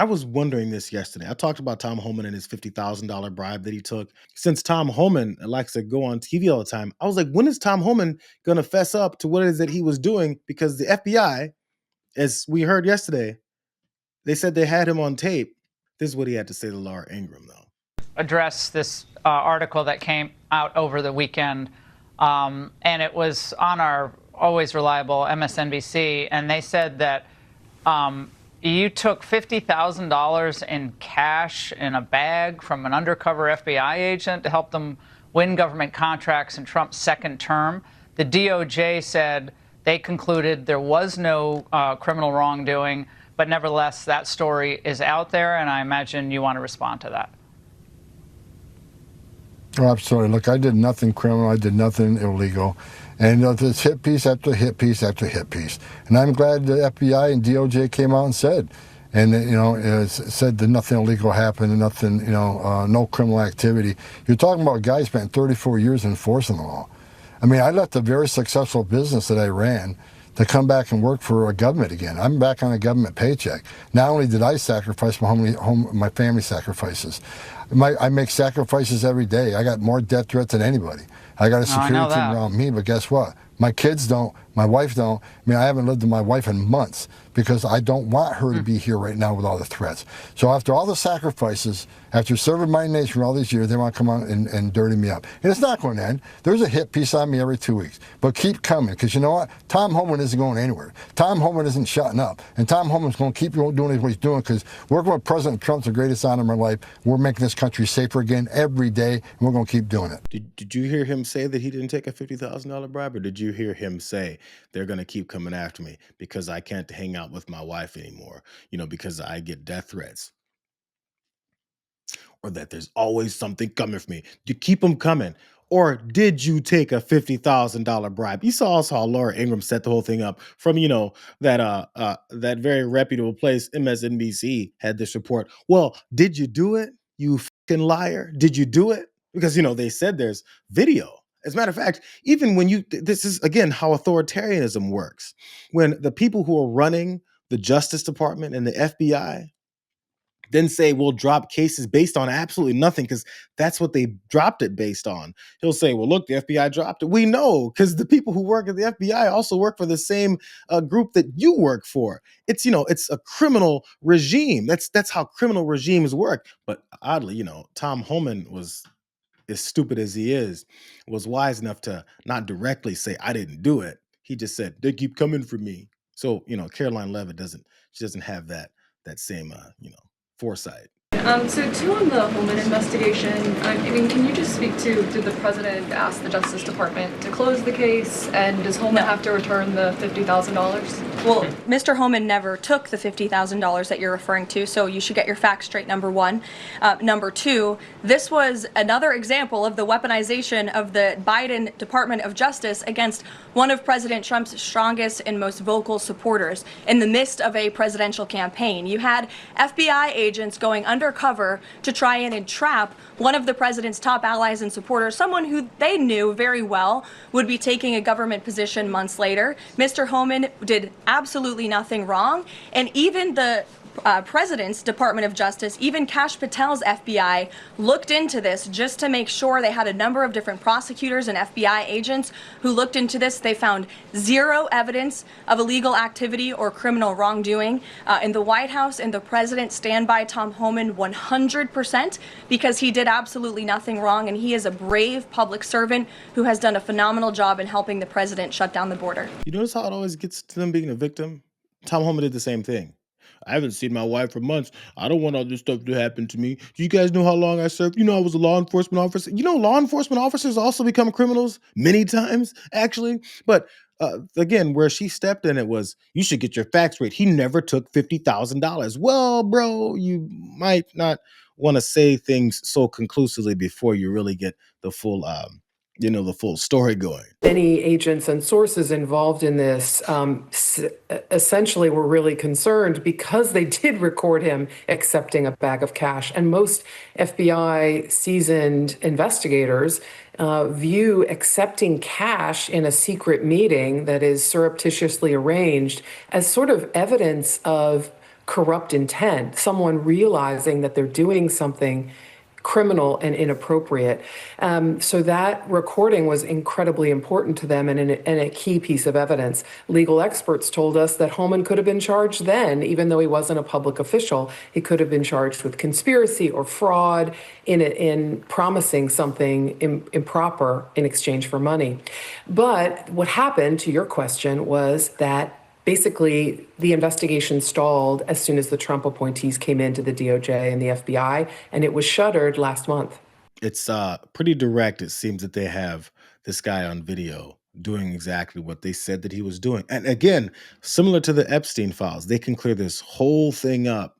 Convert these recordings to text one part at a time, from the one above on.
I was wondering this yesterday. I talked about Tom Homan and his $50,000 bribe that he took. Since Tom Homan likes to go on TV all the time, I was like, when is Tom Homan going to fess up to what it is that he was doing? Because the FBI, as we heard yesterday, they said they had him on tape. This is what he had to say to Laura Ingraham, though. Address this article that came out over the weekend, and it was on our always reliable MSNBC, and they said that you took $50,000 in cash in a bag from an undercover FBI agent to help them win government contracts in Trump's second term. The DOJ said they concluded there was no criminal wrongdoing, but nevertheless, that story is out there, and I imagine you want to respond to that. Oh, absolutely. Look, I did nothing criminal. I did nothing illegal. And there's hit piece after hit piece after hit piece. And I'm glad the FBI and DOJ came out and said, said that nothing illegal happened and nothing, no criminal activity. You're talking about a guy who spent 34 years enforcing the law. I mean, I left a very successful business that I ran to come back and work for a government again. I'm back on a government paycheck. Not only did I sacrifice my family sacrifices, I make sacrifices every day. I got more death threats than anybody. I got a security team around me, but guess what? My kids don't. My wife don't. I mean, I haven't lived with my wife in months because I don't want her to be here right now with all the threats. So after all the sacrifices, after serving my nation for all these years, they want to come on and dirty me up. And it's not going to end. There's a hit piece on me every 2 weeks. But keep coming, because you know what? Tom Homan isn't going anywhere. Tom Homan isn't shutting up. And Tom Homan's going to keep doing what he's doing, because working with President Trump's the greatest honor of my life. We're making this country safer again every day, and we're going to keep doing it. Did you hear him say that he didn't take a $50,000 bribe, or did you hear him say they're going to keep coming after me because I can't hang out with my wife anymore, because I get death threats? Or that there's always something coming for me. You keep them coming. Or did you take a $50,000 bribe? You saw how Laura Ingraham set the whole thing up from, that very reputable place, MSNBC, had this report. Well, did you do it? You fucking liar. Did you do it? Because, they said there's video. As a matter of fact, even when this is, again, how authoritarianism works. When the people who are running the Justice Department and the FBI then say we'll drop cases based on absolutely nothing, because that's what they dropped it based on. He'll say, well, look, the FBI dropped it. We know, because the people who work at the FBI also work for the same group that you work for. It's, it's a criminal regime. That's how criminal regimes work. But oddly, Tom Homan was, as stupid as he is, was wise enough to not directly say, I didn't do it. He just said, they keep coming for me. So, Caroline Levitt doesn't have that same, foresight. So too on the Homan investigation, can you just speak to, did the president ask the Justice Department to close the case, and does Homan have to return the $50,000? Well, Mr. Homan never took the $50,000 that you're referring to, so you should get your facts straight, number one. Number two, this was another example of the weaponization of the Biden Department of Justice against one of President Trump's strongest and most vocal supporters in the midst of a presidential campaign. You had FBI agents going undercover to try and entrap one of the president's top allies and supporters, someone who they knew very well would be taking a government position months later. Mr. Homan did absolutely nothing wrong, and even the President's Department of Justice, even Kash Patel's FBI, looked into this just to make sure. They had a number of different prosecutors and FBI agents who looked into this. They found zero evidence of illegal activity or criminal wrongdoing. And the White House and the President stand by Tom Homan 100% because he did absolutely nothing wrong, and he is a brave public servant who has done a phenomenal job in helping the president shut down the border. You notice how it always gets to them being a victim? Tom Homan did the same thing. I haven't seen my wife for months. I don't want all this stuff to happen to me. Do you guys know how long I served? I was a law enforcement officer. Law enforcement officers also become criminals many times, actually. But again, where she stepped in, it was, you should get your facts straight. He never took $50,000. Well, bro, you might not want to say things so conclusively before you really get the full the full story going. Many agents and sources involved in this essentially were really concerned because they did record him accepting a bag of cash. And most FBI seasoned investigators view accepting cash in a secret meeting that is surreptitiously arranged as sort of evidence of corrupt intent, someone realizing that they're doing something criminal and inappropriate. So that recording was incredibly important to them and a key piece of evidence. Legal experts told us that Homan could have been charged then, even though he wasn't a public official. He could have been charged with conspiracy or fraud in promising something improper in exchange for money. But what happened, to your question, was that basically, the investigation stalled as soon as the Trump appointees came into the DOJ and the FBI, and it was shuttered last month. It's pretty direct. It seems that they have this guy on video doing exactly what they said that he was doing. And again, similar to the Epstein files, they can clear this whole thing up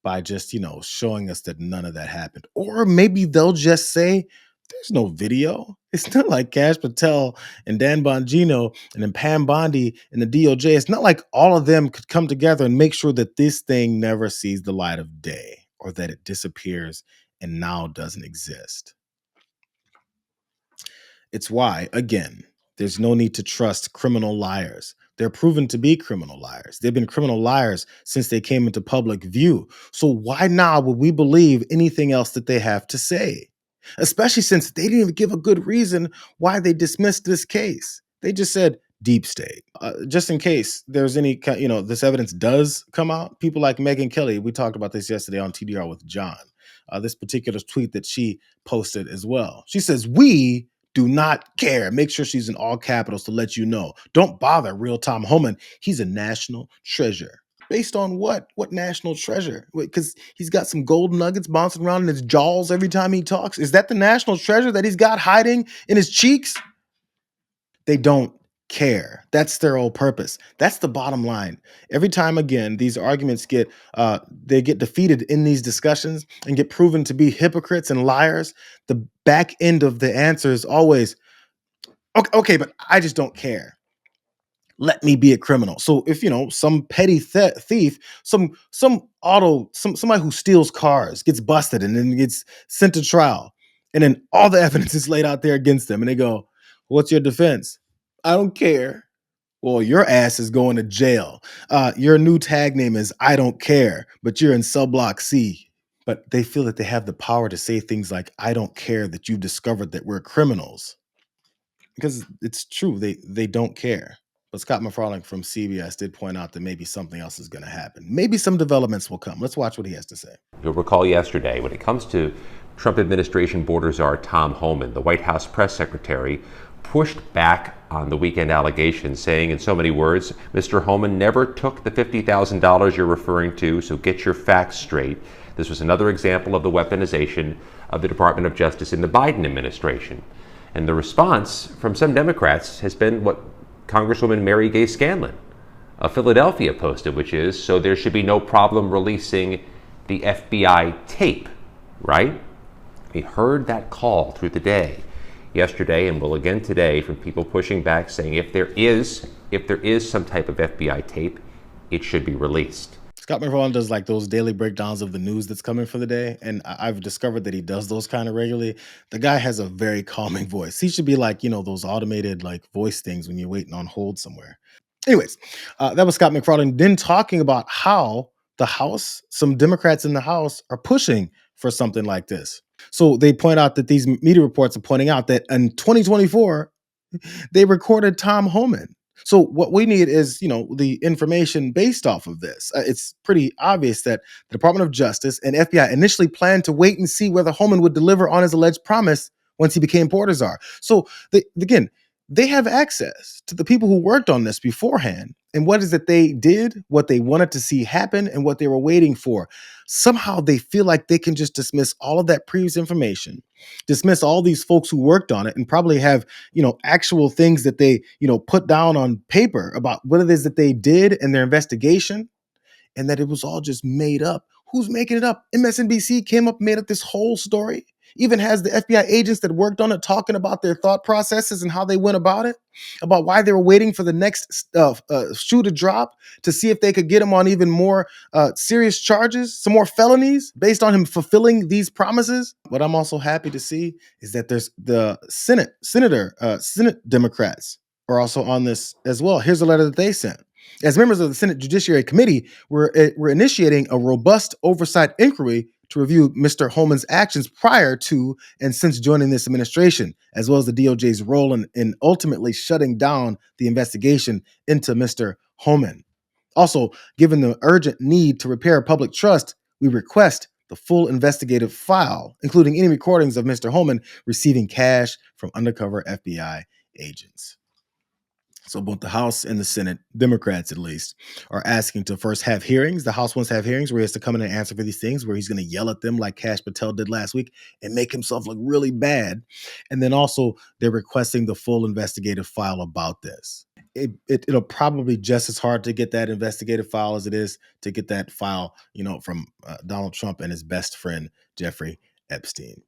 by just, showing us that none of that happened. Or maybe they'll just say, there's no video. It's not like Cash Patel and Dan Bongino and then Pam Bondi and the DOJ. It's not like all of them could come together and make sure that this thing never sees the light of day or that it disappears and now doesn't exist. It's why, again, there's no need to trust criminal liars. They're proven to be criminal liars. They've been criminal liars since they came into public view. So why now would we believe anything else that they have to say? Especially since they didn't even give a good reason why they dismissed this case. They just said deep state. Just in case there's any, this evidence does come out, people like Megyn Kelly, we talked about this yesterday on TDR with John, this particular tweet that she posted as well. She says, we do not care. Make sure she's in all capitals to let you know. Don't bother real Tom Homan. He's a national treasure. Based on what? What national treasure? Because he's got some gold nuggets bouncing around in his jaws every time he talks. Is that the national treasure that he's got hiding in his cheeks? They don't care. That's their whole purpose. That's the bottom line. Every time, again, these arguments get defeated in these discussions and get proven to be hypocrites and liars. The back end of the answer is always, okay, but I just don't care. Let me be a criminal. So if some petty thief, somebody who steals cars gets busted and then gets sent to trial, and then all the evidence is laid out there against them, and they go, "What's your defense?" I don't care. Well, your ass is going to jail. Your new tag name is I don't care, but you're in subblock C. But they feel that they have the power to say things like, I don't care that you've discovered that we're criminals. Because it's true, they don't care. But Scott McFarlane from CBS did point out that maybe something else is going to happen. Maybe some developments will come. Let's watch what he has to say. You'll recall yesterday, when it comes to Trump administration border czar Tom Homan, the White House press secretary, pushed back on the weekend allegations, saying in so many words, Mr. Homan never took the $50,000 you're referring to, so get your facts straight. This was another example of the weaponization of the Department of Justice in the Biden administration. And the response from some Democrats has been what Congresswoman Mary Gay Scanlon of Philadelphia posted, which is, so there should be no problem releasing the FBI tape, right? We heard that call through the day yesterday and will again today from people pushing back, saying if there is some type of FBI tape, it should be released. Scott McFarlane does like those daily breakdowns of the news that's coming for the day. And I've discovered that he does those kind of regularly. The guy has a very calming voice. He should be like, those automated like voice things when you're waiting on hold somewhere. Anyways, that was Scott McFarlane then talking about how the House, some Democrats in the House are pushing for something like this. So they point out that these media reports are pointing out that in 2024, they recorded Tom Homan. So what we need is, the information based off of this. It's pretty obvious that the Department of Justice and FBI initially planned to wait and see whether Homan would deliver on his alleged promise once he became border czar. So they have access to the people who worked on this beforehand and what is it they did, what they wanted to see happen, and what they were waiting for. Somehow they feel like they can just dismiss all of that previous information, dismiss all these folks who worked on it, and probably have, actual things that they, put down on paper about what it is that they did in their investigation, and that it was all just made up. Who's making it up? MSNBC came up, made up this whole story. Even has the FBI agents that worked on it talking about their thought processes and how they went about it, about why they were waiting for the next shoe to drop to see if they could get him on even more serious charges, some more felonies based on him fulfilling these promises. What I'm also happy to see is that there's the Senate Democrats are also on this as well. Here's a letter that they sent. As members of the Senate Judiciary Committee, we're initiating a robust oversight inquiry to review Mr. Homan's actions prior to and since joining this administration, as well as the DOJ's role in ultimately shutting down the investigation into Mr. Homan. Also, given the urgent need to repair public trust, we request the full investigative file, including any recordings of Mr. Homan receiving cash from undercover FBI agents. So both the House and the Senate, Democrats at least, are asking to first have hearings. The House wants to have hearings where he has to come in and answer for these things, where he's going to yell at them like Kash Patel did last week and make himself look really bad. And then also they're requesting the full investigative file about this. It'll probably be just as hard to get that investigative file as it is to get that file, from Donald Trump and his best friend, Jeffrey Epstein.